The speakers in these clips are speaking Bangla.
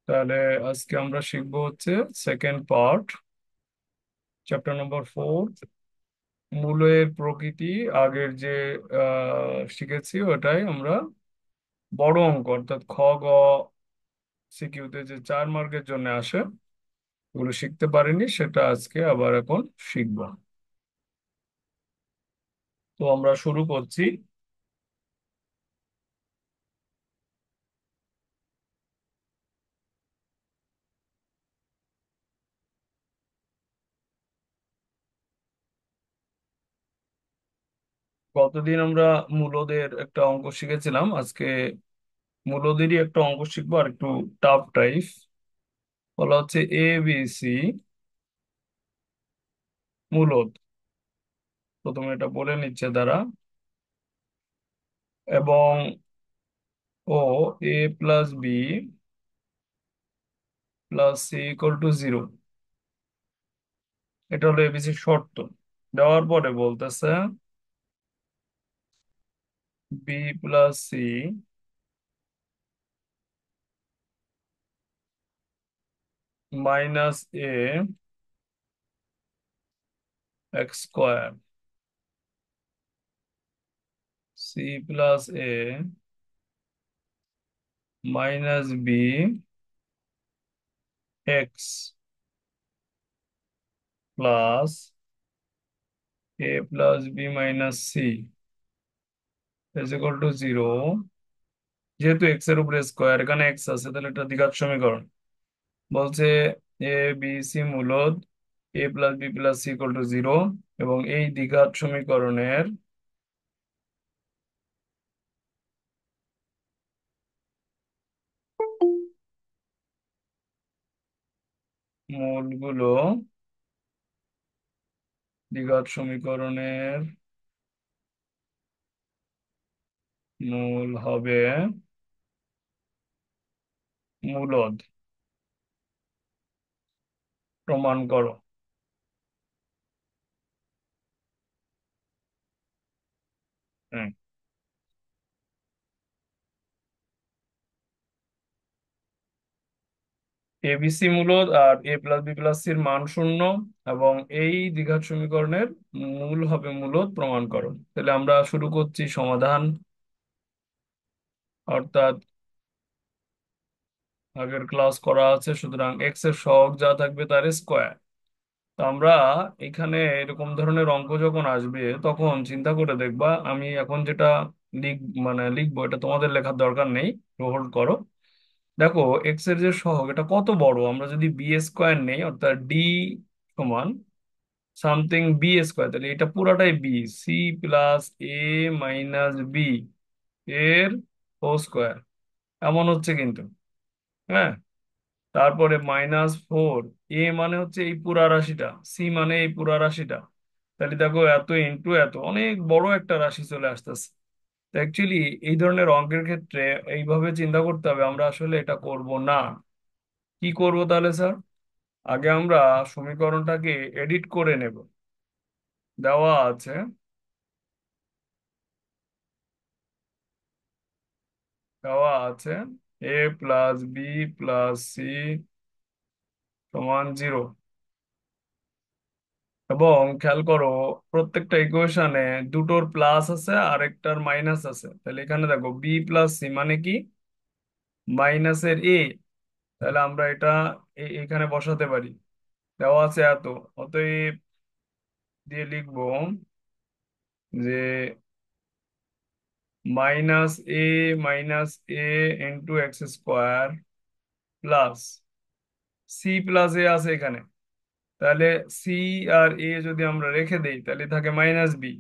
তাহলে আজকে আমরা শিখবো হচ্ছে সেকেন্ড পার্ট, চ্যাপ্টার নম্বর 4, মূলের প্রকৃতি। আগের যে শিখেছি ওটাই আমরা বড় অঙ্ক অর্থাৎ খ গ সিকিউতে যে 4 মার্কের জন্য আসে ওগুলো শিখতে পারিনি, সেটা আজকে আবার এখন শিখবো। তো আমরা শুরু করছি। গতদিন আমরা মূলদের একটা অঙ্ক শিখেছিলাম, আজকে মূলদেরই একটা অঙ্ক শিখবো, আর একটু টাফ টাইপ। বলা হচ্ছে এ বি সি মূলদ। প্রথমে এটা বলে নিচ্ছে দ্বারা, এবং ও A plus B plus C equal to 0। এটা হলো এবিসি শর্ত। দেওয়ার পরে বলতেছে B plus C minus A X square, C plus A minus B X plus A plus B minus C is equal to 0। যেহেতু এক্স এর উপরে স্কোয়ার, এখানে এক্স আছে, তাহলে এটা দ্বিঘাত সমীকরণ। বলছে এ বি সি মূলদ A plus B plus C equal to 0, এবং এই দ্বিঘাত সমীকরণের মূলগুলো, দ্বিঘাত সমীকরণের মূল হবে মূলদ, প্রমাণ করো। হুম। ABC মূলদ R A plus B plus সির মান শূন্য, এবং এই দ্বিঘাত সমীকরণের মূল হবে মূলদ, প্রমাণ করো। তাহলে আমরা শুরু করছি সমাধান। অর্থাৎ আগের ক্লাস করা আছে, সুতরাং এক্স এর সহগ যা থাকবে তার স্কোয়ার। তো আমরা এখানে এরকম ধরনের অঙ্ক যখন আসবে তখন চিন্তা করে দেখবা, আমি এখন যেটা লিখ লিখবো এটা তোমাদের লেখার দরকার নেই, হোল্ড করো। দেখো এক্স এর যে সহগ এটা কত বড়, আমরা যদি বি স্কোয়ার নেই অর্থাৎ ডি সমান সামথিং বি স্কোয়ার, তাহলে এটা পুরাটাই B, C plus A minus b এর হোল স্কোয়ার, এমন হচ্ছে কিন্তু। হ্যাঁ। তারপরে -4, এ মানে হচ্ছে এই পুরা রাশিটা, সি মানে এই পুরা রাশিটা। তাহলে দেখো এত ইন্টু এত, অনেক বড় একটা রাশি চলে আসতেছে। তো অ্যাকচুয়ালি এই ধরনের অঙ্কের ক্ষেত্রে এইভাবে চিন্তা করতে হবে, আমরা আসলে এটা করব না। কি করব তাহলে স্যার? আগে আমরা সমীকরণটাকে এডিট করে নেব। দেওয়া আছে দেওয়া আছে এ প্লাস বি প্লাস সি সমান 0। এবং খেয়াল করো, প্রত্যেকটা ইকুয়েশনে দুটোর প্লাস আছে আর একটার মাইনাস আছে। তাহলে এখানে দেখো বি প্লাস সি মানে কি, মাইনাসের এ। তাহলে আমরা এটা এখানে বসাতে পারি। দেওয়া আছে এত, অতএব দিয়ে লিখবো যে minus A minus A into X square plus C plus A আছে এখানে। তাহলে সি আর এ যদি আমরা রেখে দেই তাহলে থাকে মাইনাস বি।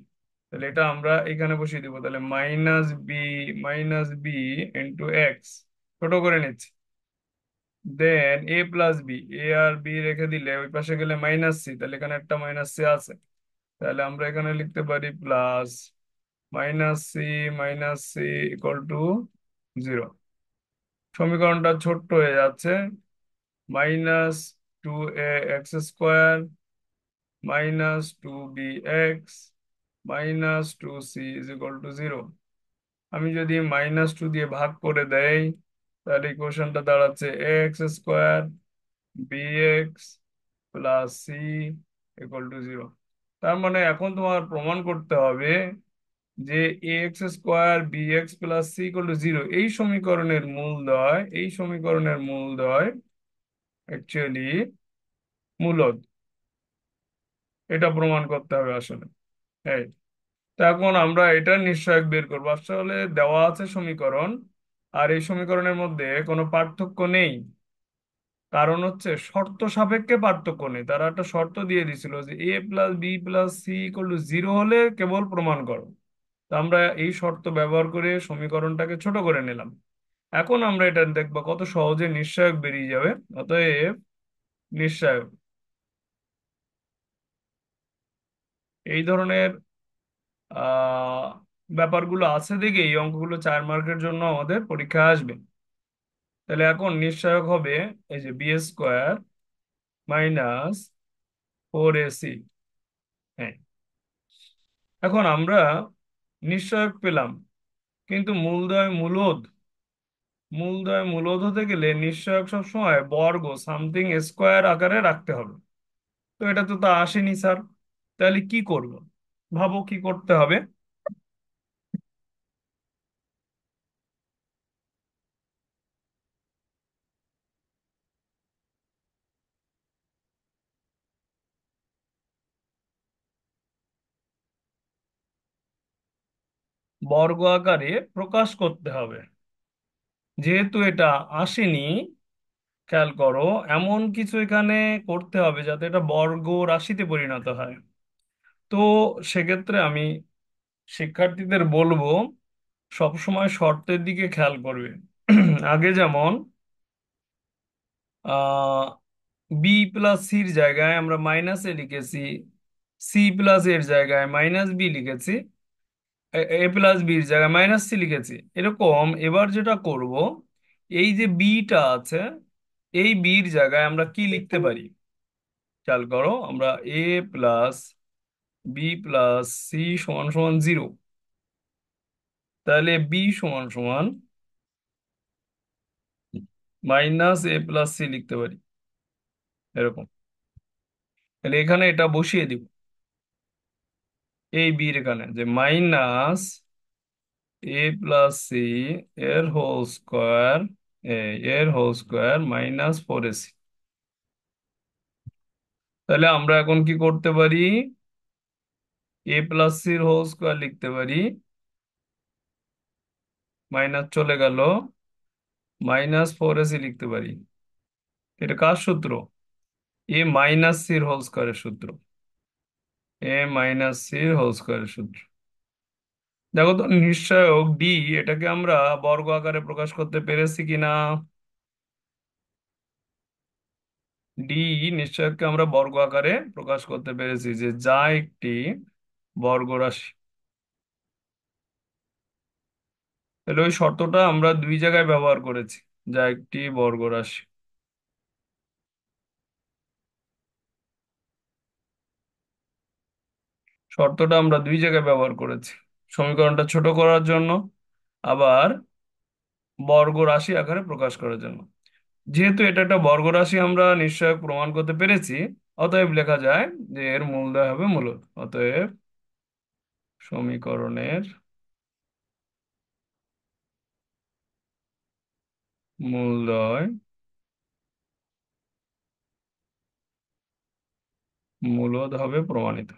তাহলে এটা আমরা এখানে বসিয়ে দিব, তাহলে মাইনাস বি ইন্টু এক্স, ছোট করে নিচ্ছি। দেন এ প্লাস বি, এ আর বি রেখে দিলে ওই পাশে গেলে মাইনাস সি, তাহলে এখানে একটা মাইনাস সি আছে। তাহলে আমরা এখানে লিখতে পারি plus minus c equal to 0। সমীকরণটা ছোট্ট হয়ে যাচ্ছে, -2a x² -2bx -2c is equal to 0। আমি যদি -2 দিয়ে ভাগ করে দেই তাহলে ইকুয়েশনটা দাঁড়াচ্ছে x square bx plus C equal to zero. তার মানে এখন তোমার প্রমাণ করতে হবে যে x square b x plus C equal to zero এই সমীকরণের মূলদয় অ্যাকচুয়ালি মূলদ। এটা প্রমাণ করতে হবে আসলে। এই, তো এখন আমরা এটার নিশ্চয়ক বের করবো। আসলে দেওয়া আছে সমীকরণ, আর এই সমীকরণের মধ্যে কোনো পার্থক্য নেই। কারণ হচ্ছে শর্ত সাপেক্ষে পার্থক্য নেই। তারা একটা শর্ত দিয়ে দিছিল যে A plus B plus C equal to zero হলে কেবল প্রমাণ করো। তো আমরা এই শর্ত ব্যবহার করে সমীকরণটাকে ছোট করে নিলাম। এখন আমরা এটা দেখবো কত সহজে নিশ্চয়ক বেরিয়ে যাবে। অতএব নিশ্চয়ক এই ধরনের আহ ব্যাপারগুলো আছে দেখে এই অঙ্কগুলো 4 মার্কের জন্য আমাদের পরীক্ষায় আসবে। তাহলে এখন নিশ্চয়ক হবে এই যে বি স্কোয়ার মাইনাস 4ac। হ্যাঁ, এখন আমরা নিশ্চয়ক পেলাম, কিন্তু মূলদয় মূলদ হতে গেলে নিশ্চয়ক সবসময় বর্গ সামথিং স্কোয়ার আকারে রাখতে হবে। তো এটা তো তা আসেনি স্যার। তাহলে কি করব? ভাবো কি করতে হবে। বর্গ আকারে প্রকাশ করতে হবে। যেহেতু এটা আসেনি, খেয়াল করো, এমন কিছু এখানে করতে হবে যাতে এটা বর্গ রাশিতে পরিণত হয়। তো সেক্ষেত্রে আমি শিক্ষার্থীদের বলবো সবসময় শর্তের দিকে খেয়াল করবে। আগে যেমন আহ বি প্লাস সির জায়গায় আমরা মাইনাস এ লিখেছি, সি প্লাস এর জায়গায় মাইনাস বি লিখেছি, এ প্লাস বির জায়গায় মাইনাস সি লিখেছি। এরকম এবার যেটা করব, এই যে বিটা আছে, এই বির জায়গায় আমরা কি লিখতে পারি? খেয়াল করো, আমরা এ প্লাস বি প্লাস সি সমান সমান জিরো। তাহলে বি সমান সমান মাইনাস এ প্লাস সি লিখতে পারি এরকম। তাহলে এখানে এটা বসিয়ে দিব, এই বির এখানে যে মাইনাস এ প্লাস সি এর হোল স্কোয়ার, এর হোল স্কোয়ার মাইনাস 4ac। তাহলে আমরা এখন কি করতে পারি? এ প্লাস সির হোল স্কোয়ার লিখতে পারি, মাইনাস চলে গেল, -4ac লিখতে পারি। এটা কার সূত্র? এ মাইনাস সির হোল স্কোয়ারের সূত্র। এ মাইনাস সির হোল স্কোয়ারের সূত্র। দেখো তো নিশ্চয়ক ডি, এটাকে আমরা বর্গ আকারে প্রকাশ করতে পেরেছি কিনা? ডি নিশ্চয়ককে আমরা বর্গ আকারে প্রকাশ করতে পেরেছি, যে যা একটি বর্গ রাশি। তাহলে ওই শর্তটা আমরা দুই জায়গায় ব্যবহার করেছি, যা একটি বর্গ রাশি। শর্তটা আমরা দুই জায়গায় ব্যবহার করেছি, সমীকরণটা ছোট করার জন্য, আবার বর্গ রাশি আকারে প্রকাশ করার জন্য। যেহেতু এটা একটা বর্গ রাশি আমরা নিশ্চয়ক প্রমাণ করতে পেরেছি, অতএব লেখা যায় যে এর মূলদয় হবে মূলদ। অতএব সমীকরণের মূলদয় মূলদ হবে প্রমাণিত।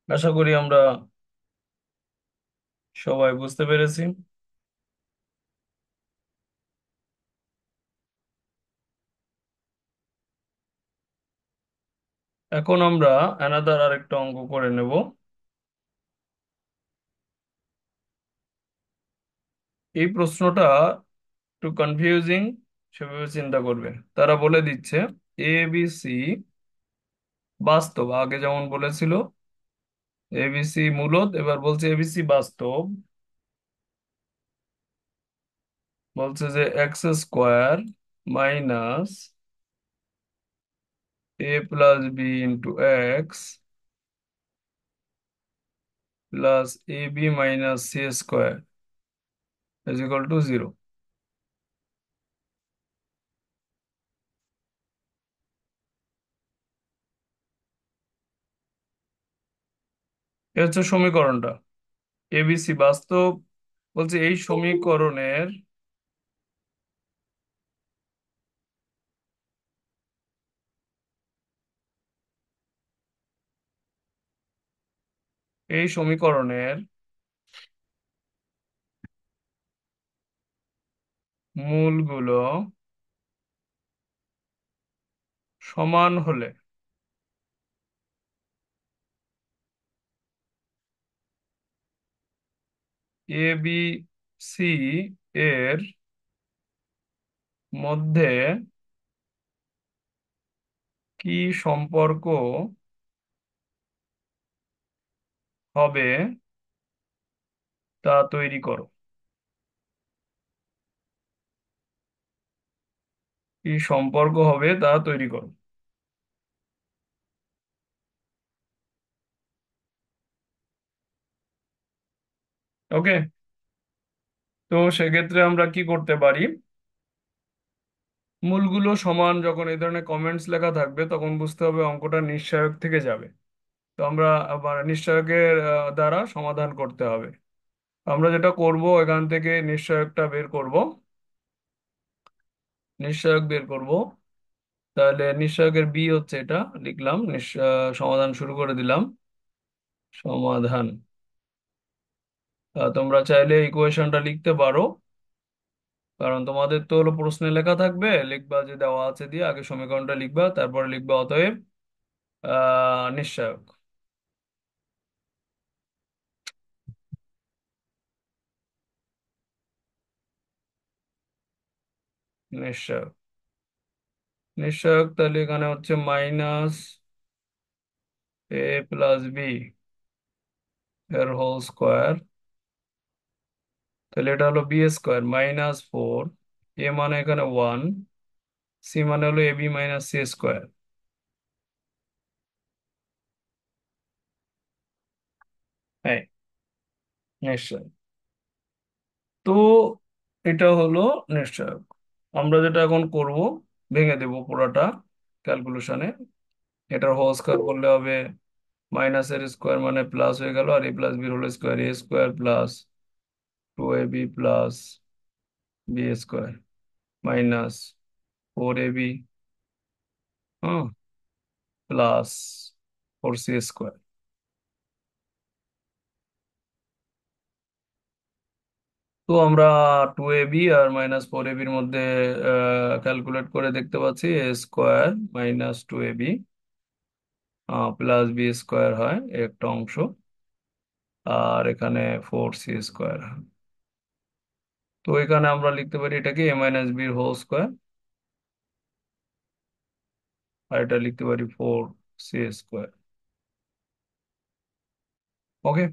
আশা করি আমরা সবাই বুঝতে পেরেছি। এখন আমরা অ্যানাদার আরেকটা অঙ্ক করে নেব। এই প্রশ্নটা একটু কনফিউজিং, সেভাবে চিন্তা করবে। তারা বলে দিচ্ছে এ বি সি বাস্তব, আগে যেমন বলেছিল এবিসি মূলদ, এবার বলছে এবিসি বাস্তব। বলছে যে x square minus A plus B into X plus A B minus C square is equal to zero. এ হচ্ছে সমীকরণটা, এবিসি বাস্তব। বলছে এই সমীকরণের মূলগুলো সমান হলে এ বি সি এর মধ্যে কি সম্পর্ক হবে তা তৈরি করো। কি সম্পর্ক হবে তা তৈরি করো। ওকে, তো সেক্ষেত্রে আমরা কি করতে পারি, মূলগুলো সমান যখন এই ধরনের কমেন্টস লেখা থাকবে তখন বুঝতে হবে অঙ্কটা নিশ্চয়ক থেকে যাবে। তো আমরা আবার নিশ্চয়কের দ্বারা সমাধান করতে হবে। আমরা যেটা করব, এখান থেকে নিশ্চয়কটা বের করব, নিশ্চয়ক বের করব। তাহলে নিশ্চয়কের বি হচ্ছে এটা, লিখলাম সমাধান শুরু করে দিলাম। সমাধান। তোমরা চাইলে ইকুয়েশনটা লিখতে পারো, কারণ তোমাদের তো হলো প্রশ্নে লেখা থাকবে, লিখবা যে দেওয়া আছে দিয়ে আগে সমীকরণটা লিখবা, তারপরে লিখবা অতএব নিশ্চয়ক। নিশ্চয়ক, নিশ্চয়ক তাহলে এখানে হচ্ছে মাইনাস এ প্লাস বি এর হোল স্কোয়ার। তাহলে এটা হলো বি স্কোয়ার মাইনাস ফোর, এ মানে এখানে ওয়ান, সি মানে হলো এ বি মাইনাস সি স্কোয়ার। হ্যাঁ, নিশ্চয়। তো এটা হলো নিশ্চয়ক। আমরা যেটা এখন করব, ভেঙে দেব পুরোটা ক্যালকুলেশনে। এটার হোল স্কোয়ার করলে হবে মাইনাস এর স্কোয়ার মানে প্লাস হয়ে গেল, আর A plus B whole square, A square plus two A B plus B square minus four A B, hmm, plus four C square. তো আমরা টু এ বি আর মাইনাস ফোর এ বির মধ্যে ক্যালকুলেট করে দেখতে পাচ্ছি A square minus two A B plus B square হয় একটা অংশ, আর এখানে ফোর সি স্কোয়ার। তো এখানে আমরা লিখতে পারি এটাকে এ মাইনাস বির হোল স্কোয়ার, আর এটা লিখতে পারি ফোর সি স্কোয়ার। ওকে,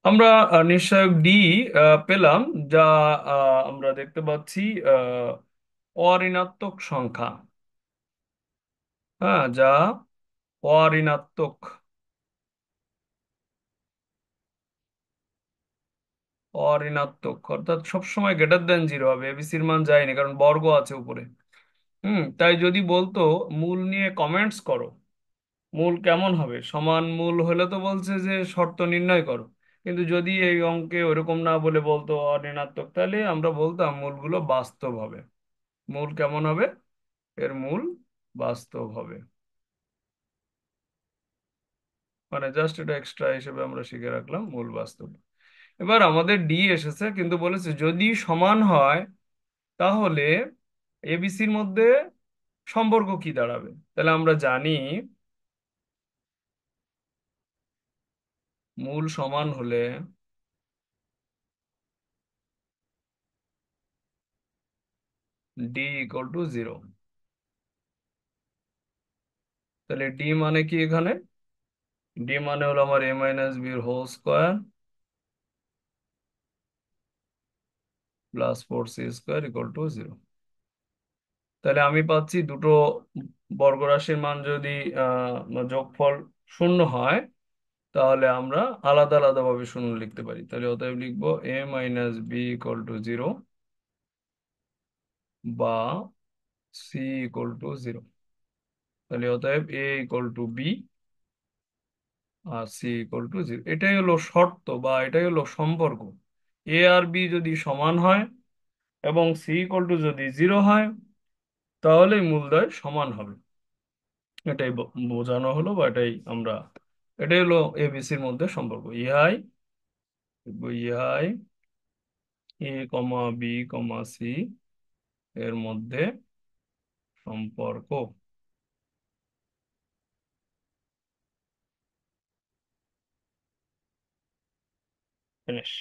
আমরা নিশ্চয়ক ডি পেলাম, যা আমরা দেখতে পাচ্ছি আহ, অঋণাত্মক সংখ্যা। হ্যাঁ, যা অঋণাত্মক, অঋণাত্মক অর্থাৎ সবসময় গ্রেটার দেন জিরো হবে, এবিসির মান যায়নি কারণ বর্গ আছে উপরে। তাই যদি বলতো মূল নিয়ে কমেন্টস করো, মূল কেমন হবে, সমান মূল হলে তো বলছে যে শর্ত নির্ণয় করো। কিন্তু যদি এই অঙ্কে ওরকম না বলে বলতো অঋণাত্মক, তাহলে আমরা বলতাম মূলগুলো বাস্তব হবে। মূল কেমন হবে, এর মূল বাস্তব হবে। মানে জাস্ট এটা এক্সট্রা হিসেবে আমরা শিখে রাখলাম মূল বাস্তব। এবার আমাদের ডি এসেছে, কিন্তু বলেছে যদি সমান হয় তাহলে এবিসির মধ্যে সম্পর্ক কি দাঁড়াবে। তাহলে আমরা জানি মূল সমান হলে ডি ইকুয়াল টু 0। তাহলে ডি মানে কি এখানে? ডি মানে হলো আমার এ মাইনাস বির whole square plus 4c² equal to 0। তাহলে আমি পাচ্ছি দুটো বর্গরাশির মান যদি যোগফল শূন্য হয়, তাহলে আমরা আলাদা আলাদা ভাবে শূন্য লিখতে পারি। তাহলে অতএব লিখবো A minus B equal to 0 বা সি ইকুয়াল টু 0। তাহলে অতএব এ ইকুয়াল টু বি আর সি ইকুয়াল টু 0। এটাই হলো শর্ত বা এটাই হলো সম্পর্ক। এ আর বি যদি সমান হয় এবং সি ইকুয়াল টু যদি 0 হয়, তাহলে মূলদ্বয় সমান হবে। এটাই বোঝানো হলো, বা এটাই হলো এবিসির মধ্যে সম্পর্ক। ইহাই এ কমা বি কমা সি এর মধ্যে সম্পর্ক। ফিনিশ।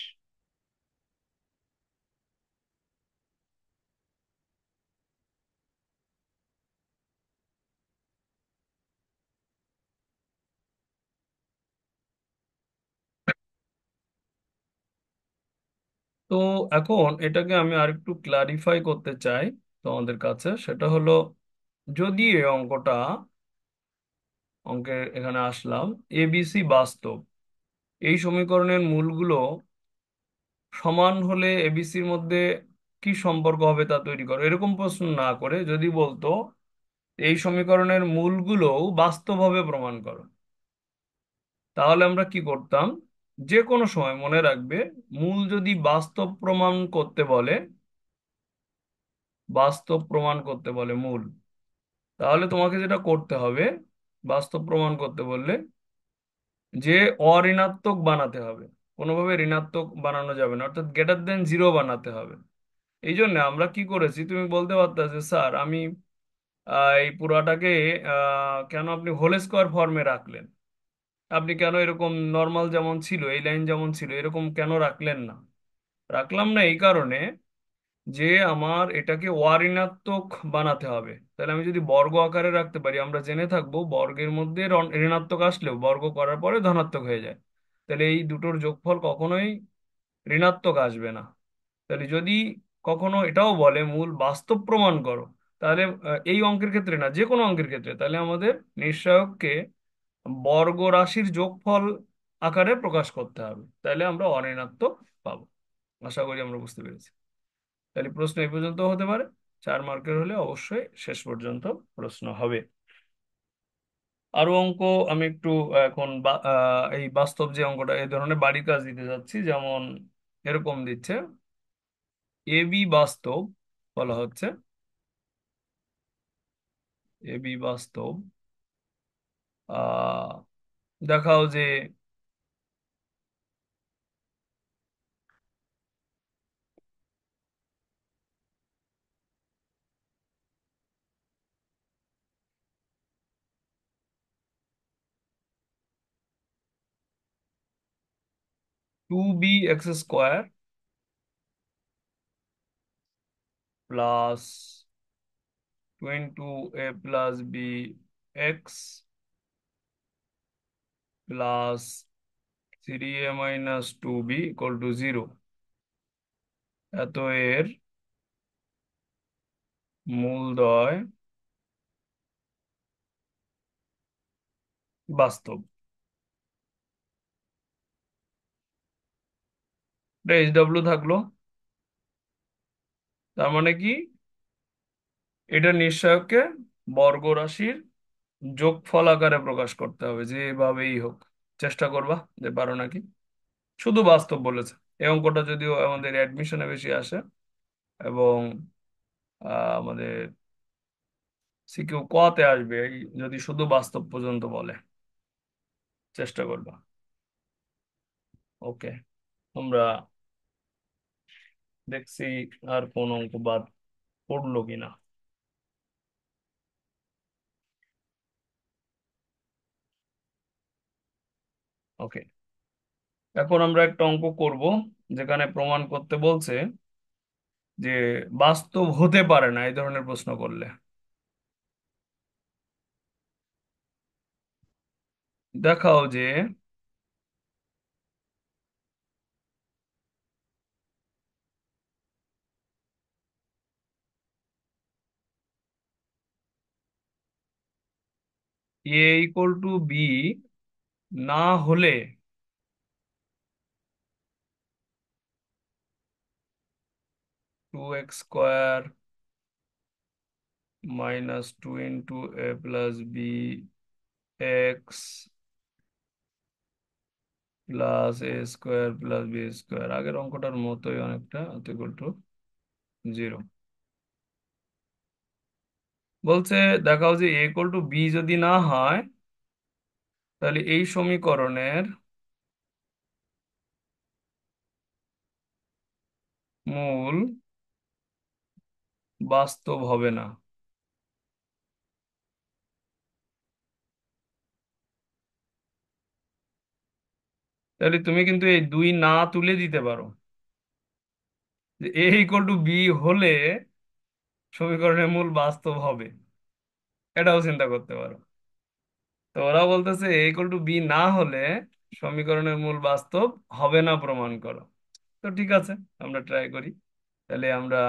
তো এখন এটাকে আমি আরেকটু ক্লারিফাই করতে চাই তোমাদের কাছে। সেটা হলো, যদি এই অঙ্কের এখানে আসলাম, এবিসি বাস্তব, এই সমীকরণের মূলগুলো সমান হলে এবিসির মধ্যে কি সম্পর্ক হবে তা তৈরি করো, এরকম প্রশ্ন না করে যদি বলতো এই সমীকরণের মূলগুলোও বাস্তবভাবে প্রমাণ করো, তাহলে আমরা কি করতাম? যে কোনো সময় মনে রাখবে, মূল যদি বাস্তব প্রমাণ করতে বলে মূল, তাহলে তোমাকে যেটা করতে হবে, বাস্তব প্রমাণ করতে বললে যে অঋণাত্মক বানাতে হবে। কোনোভাবে ঋণাত্মক বানানো যাবে না, অর্থাৎ গ্রেটার দেন 0 বানাতে হবে। এই জন্য আমরা কি করেছি, তুমি বলতে পারতা যে স্যার আমি এই পুরাটাকে কেন আপনি হোল স্কোয়ার ফর্মে রাখলেন, আপনি কেন এরকম নর্মাল যেমন ছিল, এই লাইন যেমন ছিল এরকম কেন রাখলেন না? রাখলাম না এই কারণে যে আমার এটাকে অঋণাত্মক বানাতে হবে। তাহলে আমি যদি বর্গ আকারে রাখতে পারি, আমরা জেনে থাকবো বর্গের মধ্যে ঋণাত্মক আসলেও বর্গ করার পরে ধনাত্মক হয়ে যায়। তাহলে এই দুটোর যোগফল কখনোই ঋণাত্মক আসবে না। তাহলে যদি কখনো এটাও বলে মূল বাস্তব প্রমাণ করো, তাহলে এই অঙ্কের ক্ষেত্রে না, যে কোনো অঙ্কের ক্ষেত্রে, তাহলে আমাদের নিশ্চয়ককে বর্গ রাশির যোগফল আকারে প্রকাশ করতে হবে, তাহলে আমরা অঋণাত্মক পাবো। আশা করি আমরা বুঝতে পেরেছি। তাহলে প্রশ্ন এই পর্যন্ত হতে পারে। 4 মার্কের হলে অবশ্যই শেষ পর্যন্ত প্রশ্ন হবে। আরো অঙ্ক আমি একটু এখন এই বাস্তব যে অঙ্কটা, এই ধরনের বাড়ির কাজ দিতে যাচ্ছি। যেমন এরকম দিচ্ছে, এ বি বাস্তব বলা হচ্ছে, এ বি বাস্তব। আহ দেখাও যে 2b x² plus 22a+b x plus 3a - 2b = 0, এত এর মূলদ্বয় বাস্তব। এটা এইচডব্লিউ থাকলো। তার মানে কি, এটা নিশ্চয়কে বর্গ রাশির যোগফল আকারে প্রকাশ করতে হবে যেভাবেই হোক। চেষ্টা করবা, যে পারো নাকি। শুধু বাস্তব বলেছে। এই অঙ্কটা যদিও আমাদের অ্যাডমিশনে বেশি আসে, এবং আমাদের সিকিউ কতে আসবে যদি শুধু বাস্তব পর্যন্ত বলে। চেষ্টা করবা। ওকে, আমরা দেখছি আর কোন অঙ্ক বাদ পড়লো কিনা। ওকে, এখন আমরা একটা অঙ্ক করব যেখানে প্রমাণ করতে বলছে যে বাস্তব হতে পারে না এই ধরনের প্রশ্ন করলে। দেখাও যে এ ইকুয়াল টু বি না হলে 2x² -2 × a + b x +a² + b², আগের অঙ্কটার মতোই অনেকটা, ইকুয়াল টু 0। বলছে দেখাও যে এ ইকুয়াল টু বি যদি না হয়, তাহলে এই সমীকরণের মূল বাস্তব হবে না। তাহলে তুমি কিন্তু এই দুই না তুলে দিতে পারো, যে এ ইকুয়াল টু বি হলে সমীকরণের মূল বাস্তব হবে, এটাও চিন্তা করতে পারো। তো ওরা বলতেছে এ ইকুয়াল টু বি না হলে সমীকরণের মূল বাস্তব হবে না প্রমাণ করো। তো ঠিক আছে, আমরা ট্রাই করি। তাহলে আমরা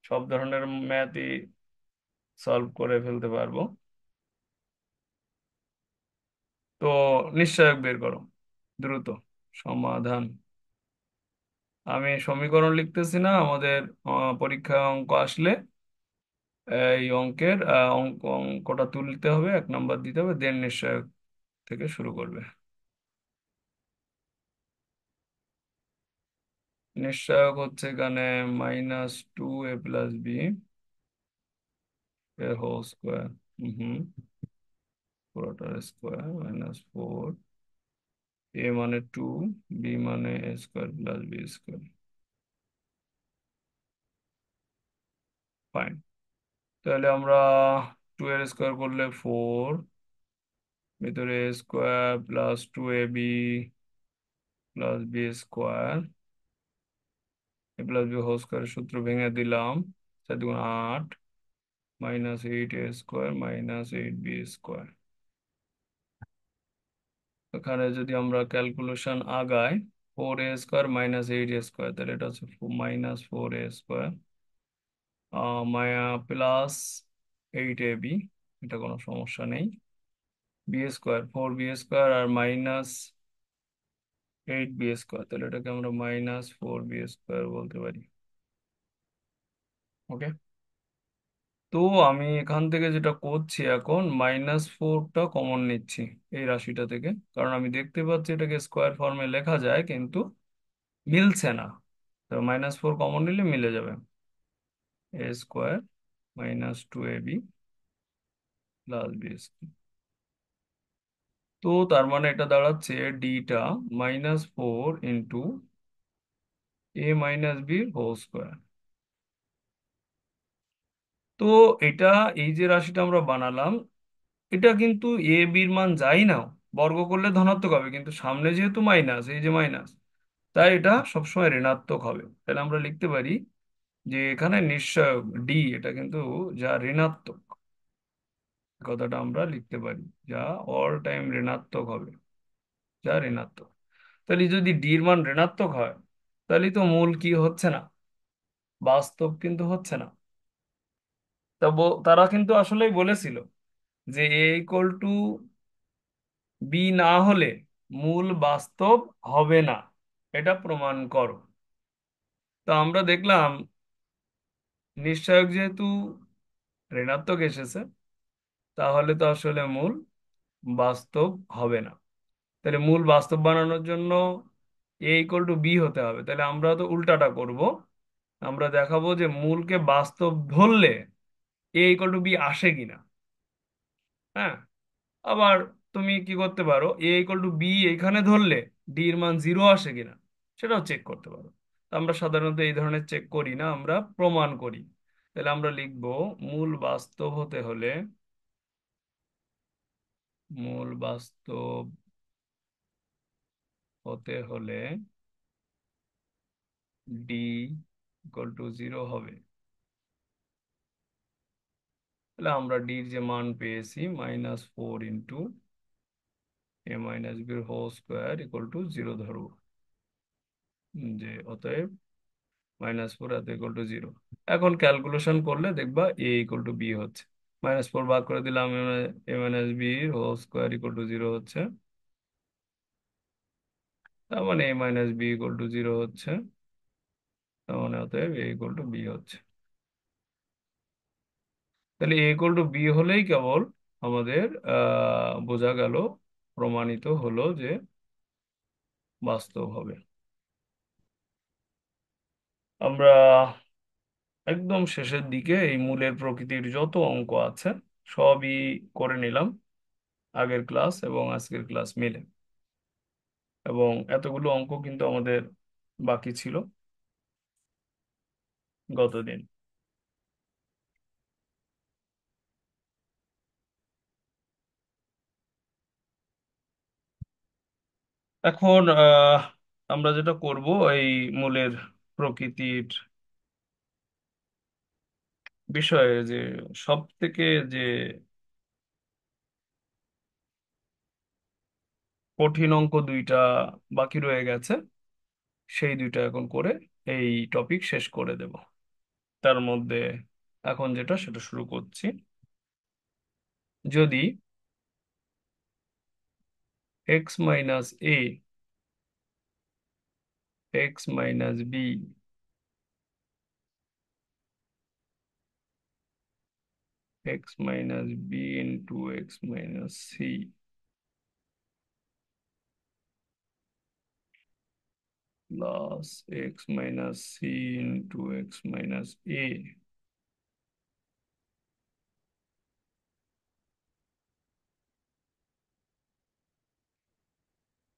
সব ধরনের ম্যাথই সলভ করে ফেলতে পারবো। তো নিশ্চয়ক বের করো দ্রুত। সমাধান। আমি সমীকরণ লিখতেছি না, আমাদের পরীক্ষায় অঙ্ক আসলে এই অঙ্কের অঙ্কটা তুলতে হবে, 1 নম্বর দিতে হবে, দেন নিশ্চয়ক থেকে শুরু করবে। নিশ্চয়ক হচ্ছে এখানে -2a + b এর হোল স্কোয়ার। হুম, পুরোটার স্কোয়ার -4, a মানে 2, b মানে a² + b²। ফাইন। তাহলে আমরা 2 এর স্কোয়ার করলে 4, ভিতরে a² + 2ab + b² a + b whole স্কোয়ারের সূত্র ভেঙে দিলাম, 4×8 -8a² -8b²। এখানে যদি আমরা ক্যালকুলেশন আগাই, 4a² -8a², তাহলে এটা হচ্ছে -4a², মায়া +8ab, এটা কোনো সমস্যা নেই। b², 4b² আর -8b², তাহলে এটাকে আমরা -4b² বলতে পারি। ওকে। তো আমি এখান থেকে যেটা করছি, এখন -4টা কমন নিচ্ছি এই রাশিটা থেকে, কারণ আমি দেখতে পাচ্ছি এটাকে স্কোয়ার ফর্মে লেখা যায় কিন্তু মিলছে না। তো -4 কমন নিলে মিলে যাবে, a² -2ab + b²। তো তার মানে এটা দাঁড়াচ্ছে ডিটা -4 × a - b² তো এটা, এই যে রাশিটা আমরা বানালাম, এটা কিন্তু এ বির মান যাই না, বর্গ করলে ধনাত্মক হবে, কিন্তু সামনে যেহেতু মাইনাস, এই যে মাইনাস, তাই এটা সবসময় ঋণাত্মক হবে। তাহলে আমরা লিখতে পারি যে এখানে নিশ্চয়ক ডি, এটা কিন্তু যা ঋণাত্মক, এই কথাটা আমরা লিখতে পারি, যা অল টাইম ঋণাত্মক হবে, যা ঋণাত্মক। তাহলে যদি ডির মান ঋণাত্মক হয়, তাহলে তো মূল কি হচ্ছে না, বাস্তব কিন্তু হচ্ছে না। তারা কিন্তু আসলেই বলেছিল যে এ ইকুয়াল টু বি না হলে মূল বাস্তব হবে না, এটা প্রমাণ করো। তো আমরা দেখলাম নিশ্চয়ক যেহেতু ঋণাত্মক এসেছে, তাহলে তো আসলে মূল বাস্তব হবে না। তাহলে মূল বাস্তব বানানোর জন্য এ ইকুয়াল টু বি হতে হবে। তাহলে আমরা তো উল্টাটা করব, আমরা দেখাবো যে মূলকে বাস্তব ধরলে এ ইকুয়াল টু বি আসে কিনা। হ্যাঁ, আবার তুমি কি করতে পারো, এ ইকুয়াল টু বি এখানে ধরলে ডি এর মান 0 আসে কিনা, সেটাও চেক করতে পারো। তো আমরা সাধারণত এই ধরনের চেক করি না, আমরা প্রমাণ করি। তাহলে আমরা লিখব মূল বাস্তব হতে হলে, মূল বাস্তব হতে হলে ডি ইকুয়াল টু 0 হবে, তাহলে আমরা ডির যে মান পেয়েছি -4 × a - b² ইকুয়াল টু 0 ধরবো। যে অতএব -4 এত ইকুয়াল টু 0। এখন ক্যালকুলেশন করলে দেখবা এ ইকুয়াল টু বি হচ্ছে। -4 ভাগ করে দিলাম, a - b² ইকুয়াল টু 0 হচ্ছে। তার মানে a - b ইকুয়াল টু 0 হচ্ছে। তার মানে অতএব এ ইকুয়াল টু বি হচ্ছে। তাহলে এ ইকুয়াল টু বি হলেই কেবল আমাদের বোঝা গেল, প্রমাণিত হলো যে বাস্তব হবে। আমরা একদম শেষের দিকে এই মূলের প্রকৃতির যত অঙ্ক আছে সবই করে নিলাম, আগের ক্লাস এবং আজকের ক্লাস মিলে। এবং এতগুলো অঙ্ক কিন্তু আমাদের বাকি ছিল গতদিন। এখন আমরা যেটা করব, এই মূলের প্রকৃতির বিষয়ে যে সব থেকে যে কঠিন অঙ্ক দুইটা বাকি রয়ে গেছে, সেই দুইটা এখন করে এই টপিক শেষ করে দেব। তার মধ্যে এখন যেটা সেটা শুরু করছি। যদি x - a, x - b, x - b into x - c plus x - c into x - a,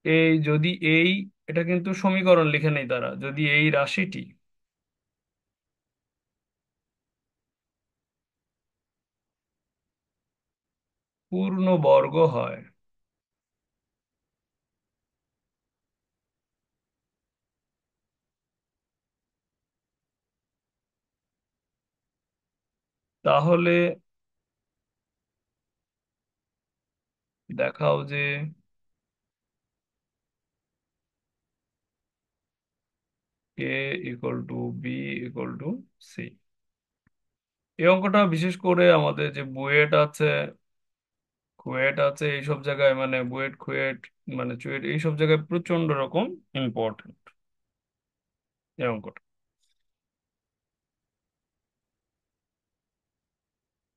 এই যদি এই, এটা কিন্তু সমীকরণ লিখে নেই তারা, যদি এই রাশিটি পূর্ণ বর্গ হয়, তাহলে দেখাও যে a equal to B equal to c. এই অঙ্কটা বিশেষ করে আমাদের যে বুয়েট আছে, কুয়েট আছে, এইসব জায়গায় মানে বুয়েট কুয়েট মানে চুয়েট এইসব জায়গায় প্রচন্ড রকম ইম্পর্টেন্ট এই অঙ্কটা।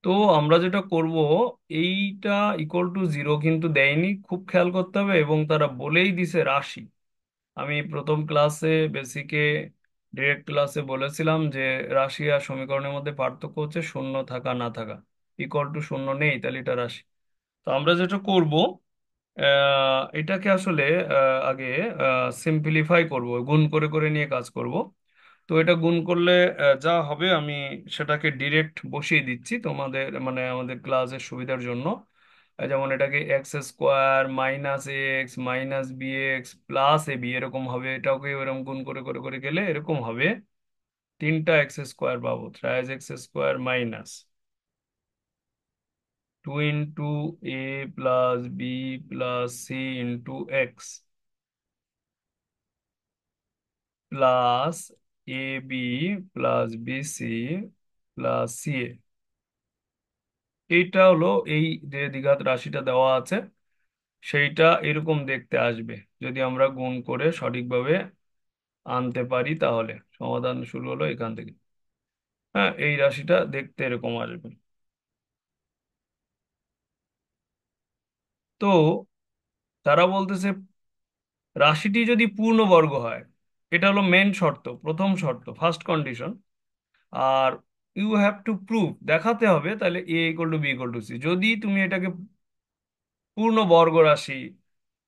তো আমরা যেটা করব, এইটা ইকুয়াল টু 0 কিন্তু দেয়নি, খুব খেয়াল করতে হবে, এবং তারা বলেই দিছে রাশি। আমি প্রথম ক্লাসে বেসিকে ডিরেক্ট ক্লাসে বলেছিলাম যে রাশি আর সমীকরণের মধ্যে পার্থক্য হচ্ছে শূন্য থাকা না থাকা। ইকুয়াল টু শূন্য নেই, তাহলে এটা রাশি। তো আমরা যেটা করব, এটাকে আসলে আগে সিম্পলিফাই করব, গুণ করে করে নিয়ে কাজ করব। তো এটা গুণ করলে যা হবে আমি সেটাকে ডিরেক্ট বসিয়ে দিচ্ছি তোমাদের মানে আমাদের ক্লাসের সুবিধার জন্য। যেমন এটাকে x² - bx - b plus ab এরকম হবে, এটাকে এরকম গুণ করে করে করে গেলে এরকম হবে, 3টা x² পাবো, 3x² minus 2 × a + b + c × x plus ab + bc + ca। এইটা হলো এই যে দ্বিঘাত রাশিটা দেওয়া আছে, সেইটা এরকম দেখতে আসবে যদি আমরা গুণ করে সঠিকভাবে আনতে পারি, তাহলে সমাধান শুরু হলো এখান থেকে। হ্যাঁ, এই রাশিটা দেখতে এরকম আসবে। তো তারা বলতেছে রাশিটি যদি পূর্ণবর্গ হয়, এটা হলো মেন শর্ত, প্রথম শর্ত, ফার্স্ট কন্ডিশন। আর ইউ হ্যাভ টু প্রুভ, দেখাতে হবে তাহলে A equal to B equal to C, যদি তুমি এটাকে পূর্ণ বর্গ রাশি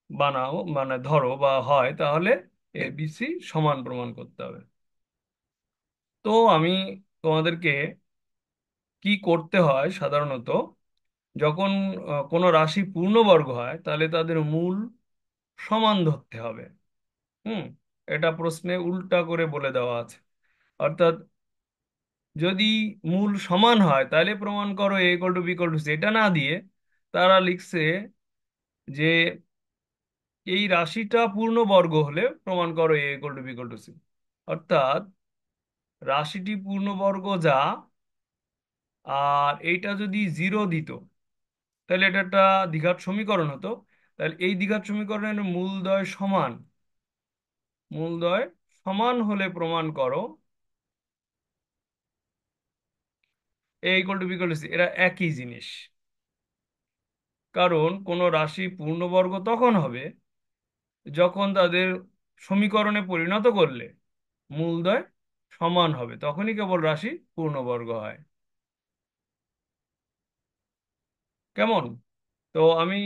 বানাও মানে ধরো বা হয়, তাহলে এ বি সি সমান প্রমাণ করতে হবে। তো আমি তোমাদেরকে কি করতে হয় সাধারণত, যখন কোনো রাশি পূর্ণবর্গ হয় তাহলে তাদের মূল সমান ধরতে হবে। হুম, এটা প্রশ্নে উল্টা করে বলে দেওয়া আছে। অর্থাৎ যদি মূল সমান হয় তাহলে প্রমাণ করো A equal to B equal to C, এটা না দিয়ে তারা লিখছে যে এই রাশিটা পূর্ণবর্গ হলে প্রমাণ করো A equal to B equal to C. অর্থাৎ রাশিটি পূর্ণবর্গ যা, আর এইটা যদি জিরো দিত তাহলে এটা একটা দ্বিঘাত সমীকরণ হতো। তাহলে এই দ্বিঘাত সমীকরণের মূলদ্বয় সমান, মূলদ্বয় সমান হলে প্রমাণ করো A equal to B equal to C. এরা একই জিনিস, কারণ কোনো রাশি পূর্ণবর্গ তখন হবে যখন তাদের সমীকরণে পরিণত করলে মূলদ্বয় সমান হবে, তখনই কেবল রাশি পূর্ণবর্গ হয়। কেমন? তো আমি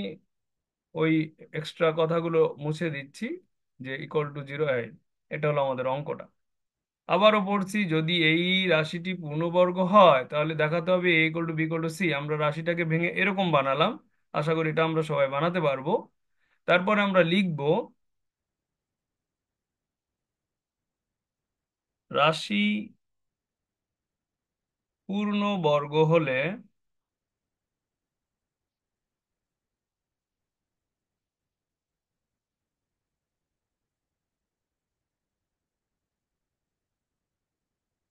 ওই এক্সট্রা কথাগুলো মুছে দিচ্ছি, যে ইকুয়াল টু জিরো। এটা হলো আমাদের অঙ্কটা। আবারও পড়ছি, যদি এই রাশিটি পূর্ণবর্গ হয় তাহলে দেখাতে হবে A equal to B equal to C. আমরা রাশিটাকে ভেঙে এরকম বানালাম, আশা করি এটা আমরা সবাই বানাতে পারবো। তারপরে আমরা লিখব রাশি পূর্ণবর্গ হলে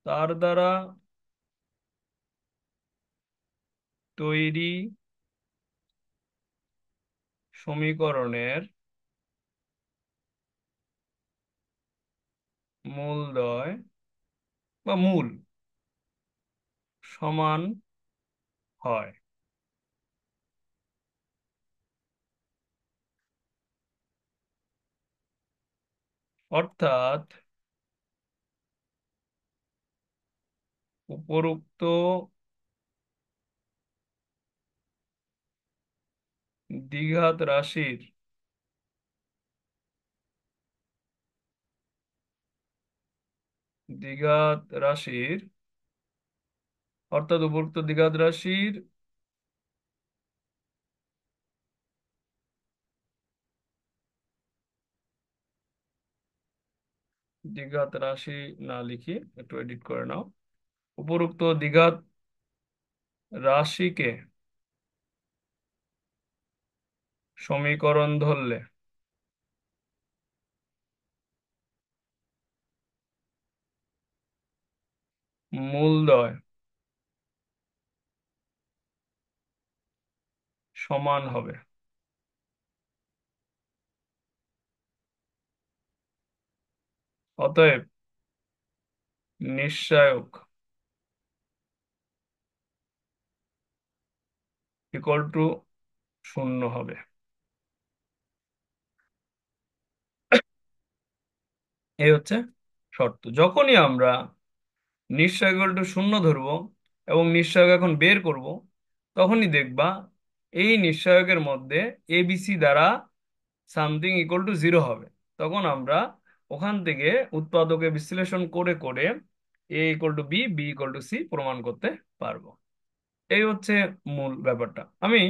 তার দ্বারা তৈরি সমীকরণের মূলদ্বয় বা মূল সমান হয়। অর্থাৎ উপরোক্ত দ্বিঘাত রাশির দ্বিঘাত রাশির অর্থাৎ উপরোক্ত দ্বিঘাত রাশির দ্বিঘাত রাশি, না লিখি, একটু এডিট করে নাও। উপরোক্ত দ্বিঘাত রাশিকে সমীকরণ ধরলে মূলদ্বয় সমান হবে। অতএব নিশ্চায়ক ইকুয়াল টু শূন্য হবে। এই হচ্ছে শর্ত। যখনই আমরা নিশ্চয় ইকুয়াল টু শূন্য ধরবো এবং নিশ্চয়ক এখন বের করব, তখনই দেখবা এই নিশ্চয়কের মধ্যে এবিসি দ্বারা সামথিং ইকুয়াল টু জিরো হবে। তখন আমরা ওখান থেকে উৎপাদকে বিশ্লেষণ করে করে A equal to B, B equal to C প্রমাণ করতে পারবো। এই হচ্ছে মূল ব্যাপারটা। আমি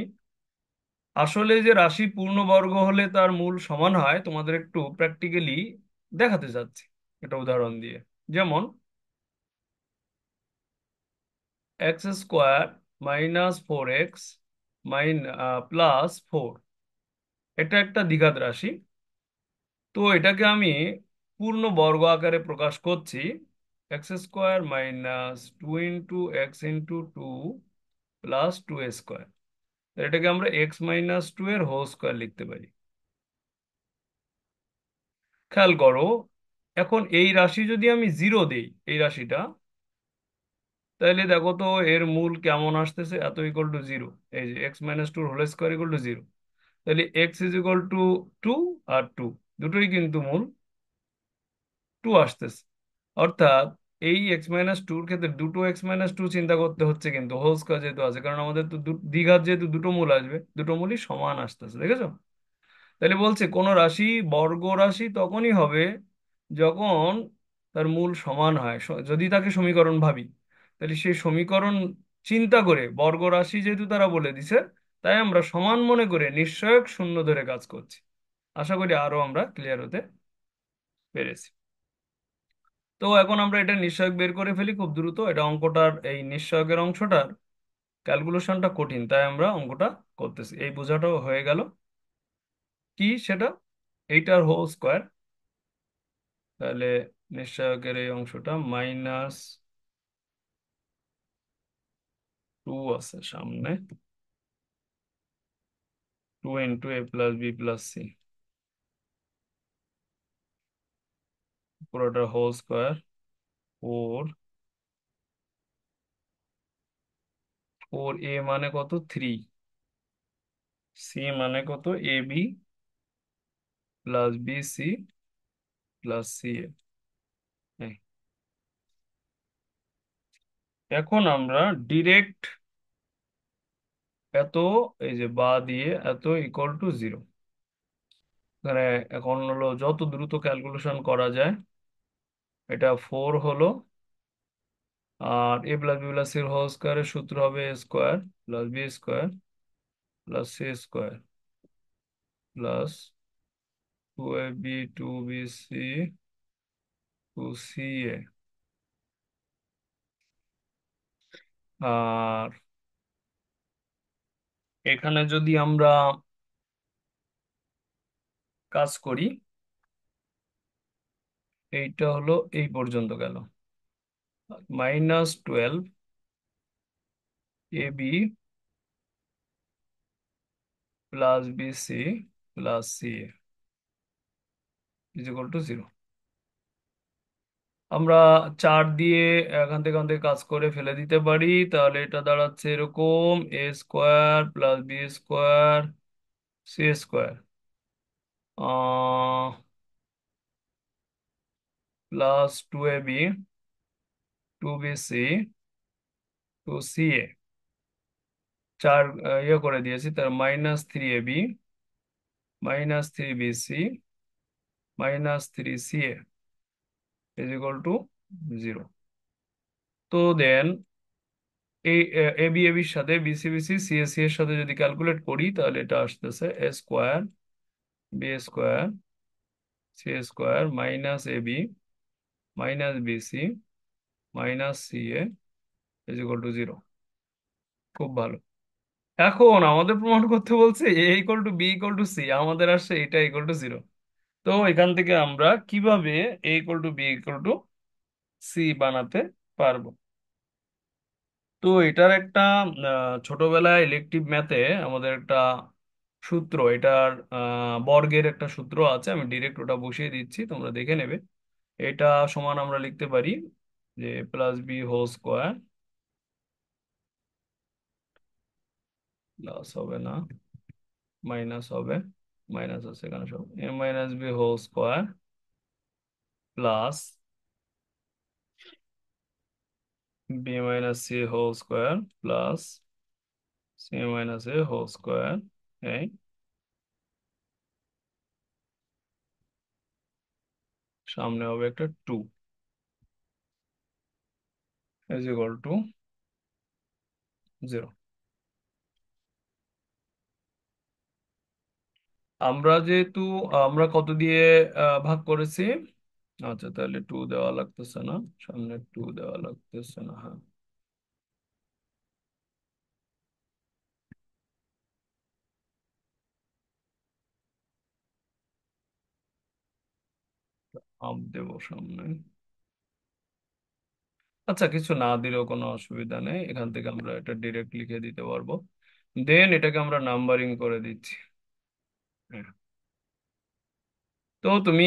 আসলে যে রাশি পূর্ণবর্গ হলে তার মূল সমান হয় তোমাদের একটু প্র্যাকটিক্যালি দেখাতে চাচ্ছি একটা উদাহরণ দিয়ে। যেমন x square minus four x plus four, এটা একটা দ্বিঘাত রাশি। তো এটাকে আমি পূর্ণ বর্গ আকারে প্রকাশ করছি, x square minus two into x into two plus two square. এটাকে আমরা এক্স মাইনাস টু এর হোল স্কোয়ার লিখতে পারি। খেয়াল করো, এখন এই রাশি যদি আমি জিরো দেই, এই রাশিটা, তাহলে দেখো তো এর মূল কেমন আসতেছে, এত ইকুয়াল টু জিরো। এই যে X minus two whole square equal to zero, তাহলে X is equal to two, আর টু দুটোই কিন্তু মূল টু আসতেছে। অর্থাৎ এই এক্স মাইনাস টুর ক্ষেত্রে দুটো এক্স মাইনাস টু চিন্তা করতে হচ্ছে, কিন্তু হোল স্কোয়ার যেহেতু আছে, কারণ আমাদের তো দ্বিঘাত যেহেতু দুটো মূল আসবে, দুটো মূলই সমান আসতেছে, দেখেছো? তাহলে বলছে কোন রাশি বর্গ রাশি তখনই হবে যখন তার মূল সমান হয়। যদি তাকে সমীকরণ ভাবি, তাহলে সেই সমীকরণ চিন্তা করে বর্গ রাশি যেহেতু তারা বলে দিছে, তাই আমরা সমান মনে করে নিশ্চয়ক শূন্য ধরে কাজ করছি। আশা করি আরো আমরা ক্লিয়ার হতে পেরেছি। তো এখন আমরা এটা নিশ্চয়ক বের করে ফেলি খুব দ্রুত। এটা অঙ্কটার এই নিশ্চয়কের অংশটার ক্যালকুলেশনটা কঠিন, তাই আমরা অঙ্কটা করতেছি। এই বোঝাটাও হয়ে গেল। কি সেটা? এইটার হোল স্কোয়ার। তাহলে নিশ্চয়কের এই অংশটা -2 আছে সামনে, 2 × a + b + c, পুরোটা হোল স্কোয়ার। 4 4 a মানে কত? 3। সি মানে কত? ab + bc + ca। এখন আমরা ডিরেক্ট এত, এই যে বা দিয়ে এত ইকুয়াল টু 0, মানে এখন হলো যত দ্রুত ক্যালকুলেশন করা যায়। এটা 4 হলো, আর a + b + c হোল স্কোয়ারের সূত্র হবে a² + b² + c² +2ab + 2bc + 2ca। আর এখানে যদি আমরা কাজ করি, এইটা হলো এই পর্যন্ত গেল, -12ab + bc + ca = 0। আমরা 4 দিয়ে এখান থেকে কাজ করে ফেলে দিতে পারি। তাহলে এটা দাঁড়াচ্ছে এরকম: a² + b² + c² +2ab + 2bc + 4 ইয়ে করে দিয়েছি, তার -3ab - 3bc -3ca = 0। তো দেন এই এবি সাথে বিসি সিএসি এর সাথে যদি ক্যালকুলেট করি, তাহলে এটা আসতেছে a²b² c² -ab - bc - ca = 0। খুব ভালো। এখন আমাদের প্রমাণ করতে বলছে a = b = c, আমাদের আসছে এটা = 0। তো এখান থেকে আমরা কিভাবে a = b = c বানাতে পারবো? তো এটার একটা ছোটবেলায় ইলেকটিভ ম্যাথে আমাদের একটা সূত্র, এটার বর্গের একটা সূত্র আছে, আমি ডিরেক্ট ওটা বসিয়ে দিচ্ছি, তোমরা দেখে নেবে। এটা সমান আমরা লিখতে পারি যে a + b² প্লাস হবে না, মাইনাস হবে, মাইনাস আছে এখানে সব, a - b² plus b - c² plus c - a², এই সামনে হবে একটা 2 = 0। আমরা যেহেতু আমরা কত দিয়ে ভাগ করেছি? আচ্ছা, তাহলে 2 দেওয়া লাগতেছে না, সামনে 2 দেওয়া লাগতেছে না, হ্যাঁ আপ দেবো সামনে। আচ্ছা, কিছু না দিলেও কোনো অসুবিধা নেই, এখান থেকে আমরা এটা ডিরেক্ট লিখে দিতে পারবো। দেন এটাকে আমরা নাম্বারিং করে দিচ্ছি। হ্যাঁ। তো তুমি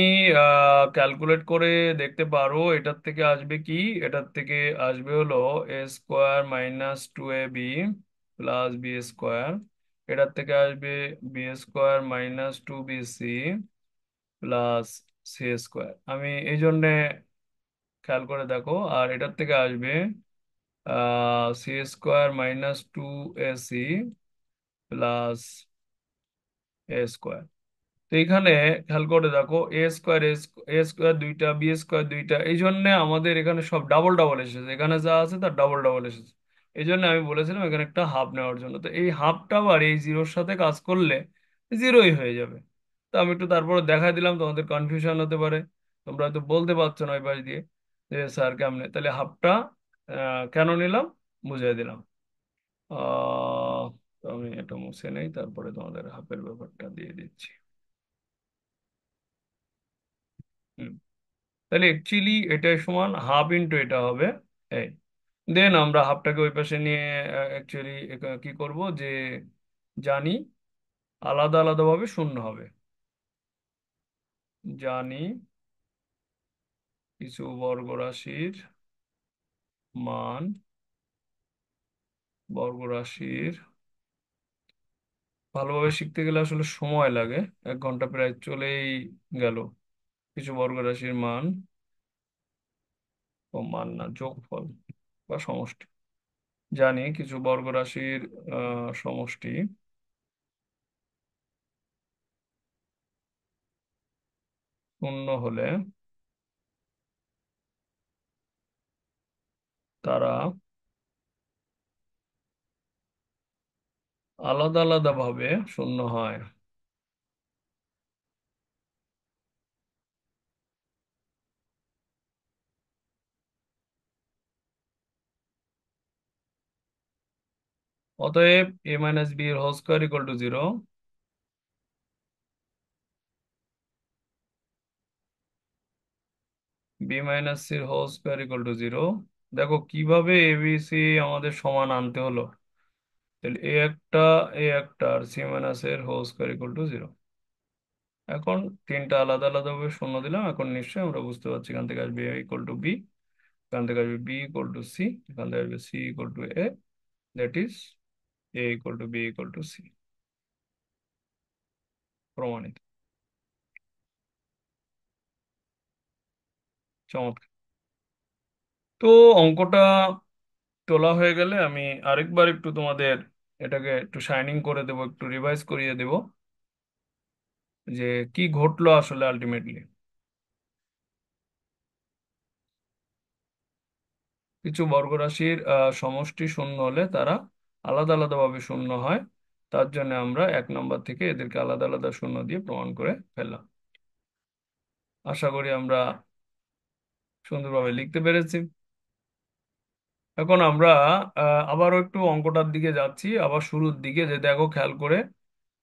ক্যালকুলেট করে দেখতে পারো এটার থেকে আসবে কি। এটার থেকে আসবে হলো a² - 2ab + b²। এটার থেকে আসবে b² - 2bc + আমি এই জন্যে, খেয়াল করে দেখো, আর এটার থেকে আসবে c² - 2ac + তো এখানে খেয়াল করে দেখো, এ স্কোয়ার দুইটা, বি² দুইটা, এই জন্য আমাদের এখানে সব ডাবল ডাবল এসেছে, এখানে যা আছে তার ডাবল ডাবল এসেছে। এই জন্য আমি বলেছিলাম এখানে একটা হাফ নেওয়ার জন্য। তো এই হাফটা আবার এই জিরোর সাথে কাজ করলে জিরোই হয়ে যাবে। তো আমি একটু তারপরে দেখাই দিলাম, তোমাদের কনফিউশন হতে পারে, তোমরা হয়তো বলতে পারছো না ওই পাশ দিয়ে। যে স্যার কেমনে, তাহলে হাফটা কেন নিলাম বুঝিয়ে দিলাম। আহ তো আমি এটা মুছে নেই, তারপরে তোমাদের হাফের ব্যাপারটা দিয়ে দিচ্ছি। হুম। তাহলে অ্যাকচুয়ালি এটা সমান হাফ ইন্টু এটা হবে এই। দেন আমরা হাফটাকে ওই পাশে নিয়ে অ্যাকচুয়ালি কি করব যে জানি আলাদা আলাদাভাবে শূন্য হবে। জানি কিছু বর্গ রাশির মান, বর্গ রাশির ভালোভাবে শিখতে গেলে আসলে সময় লাগে, 1 ঘন্টা প্রায় চলেই গেল। কিছু বর্গ রাশির মান, ও মান না যোগফল বা সমষ্টি, জানি কিছু বর্গ রাশির সমষ্টি শূন্য হলে তারা আলাদা আলাদা ভাবে শূন্য হয়। অতএব a মাইনাস বি এর whole square equal to 0। B minus সির হোল স্কোয়ার ইকুয়াল টু 0। দেখো কিভাবে এবিসি আমাদের সমান আনতে হলো। তাহলে এ একটা আর সি মাইনাস এর হোল স্কোয়ার ইকুয়াল টু 0। এখন তিনটা আলাদা আলাদা ভাবে শূন্য দিলাম, এখন নিশ্চয়ই আমরা বুঝতে পারছি এখান থেকে আসবে এ ইকুয়াল টু বি, এখান থেকে আসবে বি ইকুয়াল টু সি, এখান থেকে আসবে c equal to a, that is a equal to B equal to c. প্রমাণিত। চমৎকার। তো অঙ্কটা তোলা হয়ে গেলে আমি আরেকবার একটু তোমাদের এটাকে একটু শাইনিং করে দেবো, একটু রিভাইজ করিয়ে দেবো যে কি ঘটলো আসলে আলটিমেটলি। কিছু বর্গরাশির সমষ্টি শূন্য হলে তারা আলাদা আলাদাভাবে শূন্য হয়, তার জন্য আমরা 1 নম্বর থেকে এদেরকে আলাদা আলাদা শূন্য দিয়ে প্রমাণ করে ফেললাম। আশা করি আমরা সুন্দরভাবে লিখতে পেরেছি। এখন আমরা আবারও একটু অঙ্কটার দিকে যাচ্ছি, আবার শুরুর দিকে যে দেখো খেয়াল করে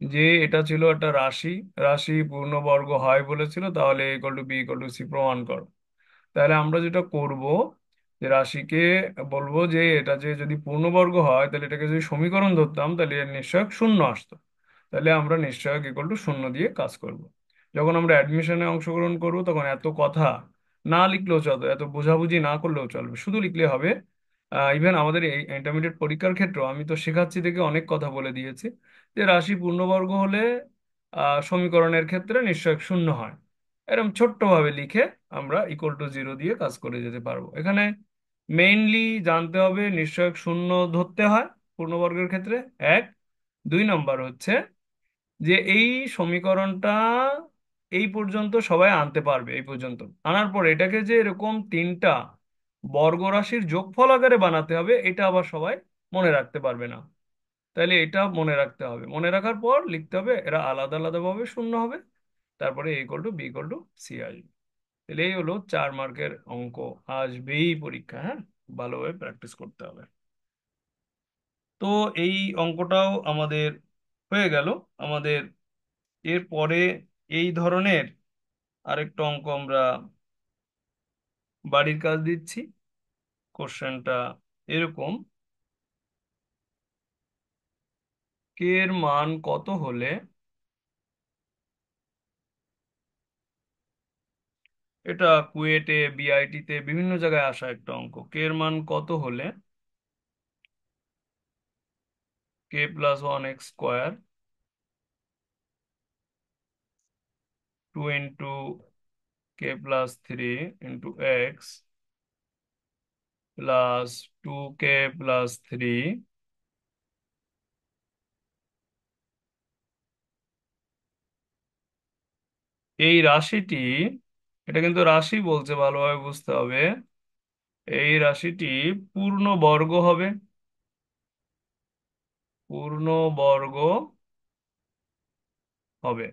যে এটা ছিল একটা রাশি, রাশি পূর্ণবর্গ হয় বলেছিল, তাহলে equal to B equal to C প্রমাণ করো। তাহলে আমরা যেটা করব যে রাশিকে বলবো যে এটা যে যদি পূর্ণবর্গ হয় তাহলে এটাকে যদি সমীকরণ ধরতাম তাহলে এর নিশ্চয়ক শূন্য আসতো। তাহলে আমরা নিশ্চয়ক ইকুয়াল টু শূন্য দিয়ে কাজ করব। যখন আমরা অ্যাডমিশনে অংশগ্রহণ করব তখন এত কথা না লিখলেও চলবে, এত বোঝাবুঝি না করলেও চলবে, শুধু লিখলে হবে। ইভেন আমাদের এই ইন্টারমিডিয়েট পরীক্ষার ক্ষেত্রেও আমি তো শেখাচ্ছি থেকে অনেক কথা বলে দিয়েছি যে রাশি পূর্ণবর্গ হলে সমীকরণের ক্ষেত্রে নিশ্চয়ক শূন্য হয়। এরকম ছোট্টভাবে লিখে আমরা ইকুয়াল টু 0 দিয়ে কাজ করে যেতে পারবো। এখানে মেইনলি জানতে হবে নিশ্চয়ক শূন্য ধরতে হয় পূর্ণবর্গের ক্ষেত্রে, এক। 2 নম্বর হচ্ছে যে এই সমীকরণটা এই পর্যন্ত সবাই আনতে পারবে, এই পর্যন্ত আনার পর এটাকে যে এরকম তিনটা বর্গ রাশির যোগফল আকারে বানাতে হবে এটা আবার সবাই মনে রাখতে পারবে না। তাহলে এটা মনে রাখতে হবে, মনে রাখার পর লিখতে হবে এরা আলাদা আলাদা ভাবে শূন্য হবে, তারপরে A equal to B equal to C আসবে। তাহলে এই হলো 4 মার্কের অঙ্ক, আসবেই পরীক্ষা, হ্যাঁ, ভালোভাবে প্র্যাকটিস করতে হবে। তো এই অঙ্কটাও আমাদের হয়ে গেল। আমাদের এরপরে এই ধরনের আরেকটা অঙ্ক আমরা বাড়ির কাজ দিচ্ছি। কোশ্চেনটা এরকম, কে এর মান কত হলে, এটা কুয়েটে বিআইটিতে বিভিন্ন জায়গায় আসা একটা অঙ্ক, কে এর মান কত হলে K plus 1 x square 2 * k+3 * x plus 2k+3, এই রাশিটি, এটা কিন্তু রাশি বলছে ভালোভাবে বুঝতে হবে, এই রাশিটি পূর্ণ বর্গ হবে, পূর্ণ বর্গ হবে।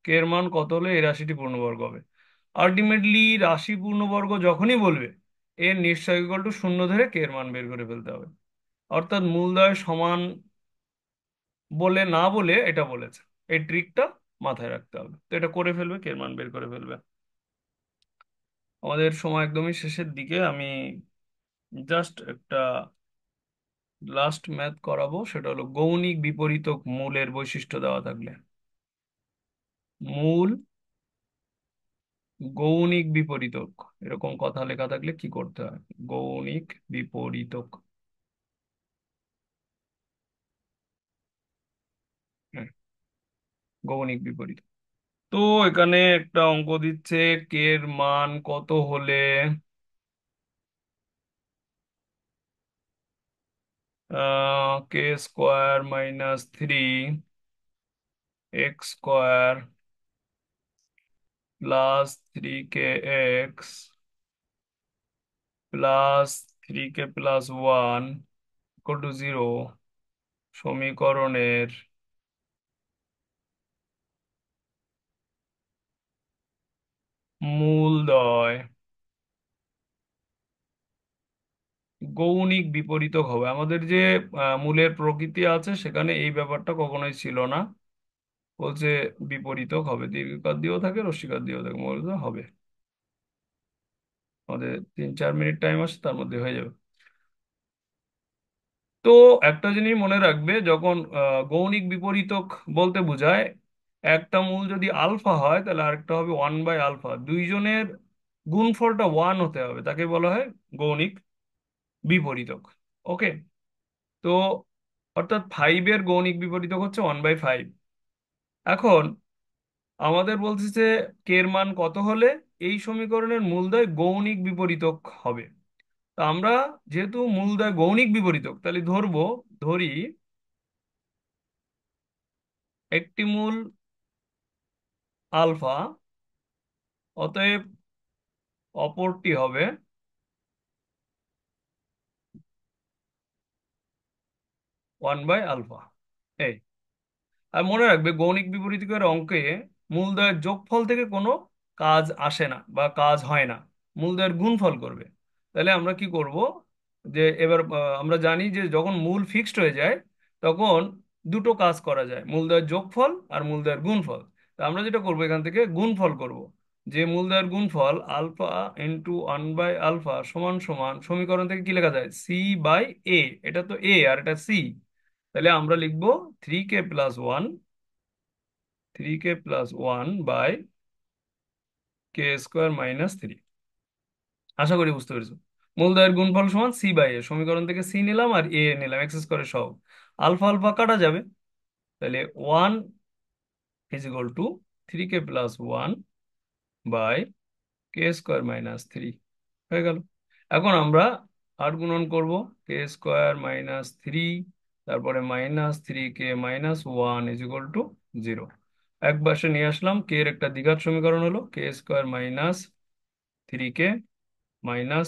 কে এর মান কত হলে এই রাশিটি পূর্ণবর্গ হবে। আলটিমেটলি রাশি পূর্ণবর্গ যখনই বলবে এর নিশ্চয় ইকুয়াল টু শূন্য ধরে কে এর মান বের করে ফেলতে হবে। অর্থাৎ মূলদয় সমান বলে না বলে এটা বলেছে, এই ট্রিকটা মাথায় রাখতে হবে। তো এটা করে ফেলবে, কে এর মান বের করে ফেলবে। আমাদের সময় একদমই শেষের দিকে, আমি জাস্ট একটা লাস্ট ম্যাথ করাবো, সেটা হলো গৌণিক বিপরীতক মূলের বৈশিষ্ট্য দেওয়া থাকলে। মূল গৌণিক বিপরীতক এরকম কথা লেখা থাকলে কি করতে হয়? গৌণিক বিপরীতক। হ্যাঁ, গৌণিক বিপরীত। তো এখানে একটা অঙ্ক দিচ্ছে, কে এর মান কত হলে কে স্কোয়ার মাইনাস 3 x স্কোয়ার plus 3 k x plus 3 k+1 equal to 0 সমীকরণের মূলদ্বয় গৌণিক বিপরীতক হবে। আমাদের যে মূলের প্রকৃতি আছে সেখানে এই ব্যাপারটা কখনোই ছিল না। বলছে বিপরীতক হবে, দীর্ঘিকার দিয়েও থাকে রস্যিকার দিয়েও থাকে, মূলত হবে। আমাদের 3-4 মিনিট টাইম আছে, তার মধ্যে হয়ে যাবে। তো একটা জিনিস মনে রাখবে, যখন গৌণিক বিপরীতক বলতে বোঝায় একটা মূল যদি আলফা হয় তাহলে আরেকটা হবে 1/α, দুইজনের গুণফলটা 1 হতে হবে, তাকে বলা হয় গৌণিক বিপরীতক। ওকে। তো অর্থাৎ 5-এর গৌণিক বিপরীতক হচ্ছে 1/5। এখন আমাদের বলছে যে কে এর মান কত হলে এই সমীকরণের মূলদ্বয় গৌণিক বিপরীতক হবে। তা আমরা যেহেতু মূলদ্বয় গৌণিক বিপরীতক, তাহলে ধরি একটি মূল আলফা, অতএব অপরটি হবে 1/α। এই, আর মনে রাখবে গৌণিক বিপরীতকের অঙ্কে মূলদ্বয়ের যোগফল থেকে কোনো কাজ আসে না বা কাজ হয় না, মূলদ্বয়ের গুণফল করবে। তাহলে আমরা কি করব, যে এবার আমরা জানি যে যখন মূল ফিক্সড হয়ে যায় তখন দুটো কাজ করা যায়, মূলদ্বয়ের যোগফল আর মূলদ্বয়ের গুণফল। তা আমরা যেটা করব, এখান থেকে গুণফল করব, যে মূলদ্বয়ের গুণফল আলফা ইন্টু 1/α সমান সমান সমীকরণ থেকে কি লেখা যায়, c/a। এটা তো a আর এটা c, তাহলে আমরা লিখবো 3k+1 আশা করি বুঝতে পেরেছো। মূলদয়ের গুণফল সমান c/a, সমীকরণ থেকে c নিলাম আর a নিলাম x স্কোয়ারের সহগ, আলফা আলফা কাটা যাবে, তাহলে 1 = 3k+1/k² - 3 হয়ে গেল। এখন আমরা আর গুণন করব, k² - 3, তারপরে -3k - 1 = 0। এক পাশে নিয়ে আসলাম, কে এর একটা দ্বিঘাত সমীকরণ হলো k² - 3k -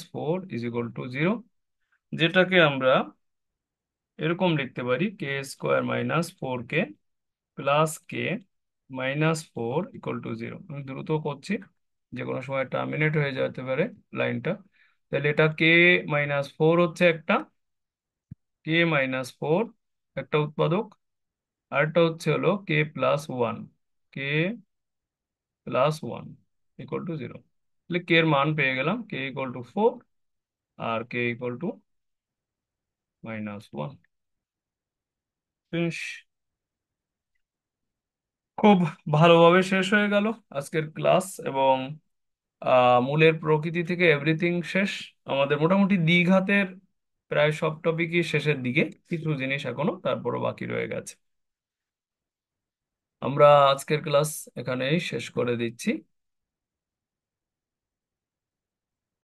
4 = 0, যেটাকে আমরা এরকম লিখতে পারি, k² - 4k+k - 4 = 0। আমি দ্রুত করছি, যে কোনো সময় টার্মিনেট হয়ে যেতে পারে লাইনটা। তাহলে এটা k-4 হচ্ছে একটা, k-4 একটা উৎপাদক, আরেকটা হচ্ছে হলো k+1 তাহলে কে এর মান পেয়ে গেলাম, k = 4 আর k = -1। বেশ, খুব ভালোভাবে শেষ হয়ে গেল আজকের ক্লাস, এবং মূলের প্রকৃতি থেকে এভরিথিং শেষ। আমাদের মোটামুটি দ্বিঘাতের প্রায় সব টপিকই শেষের দিকে, কিছু জিনিস এখনো তারপরও বাকি রয়ে গেছে। আমরা আজকের ক্লাস এখানেই শেষ করে দিচ্ছি।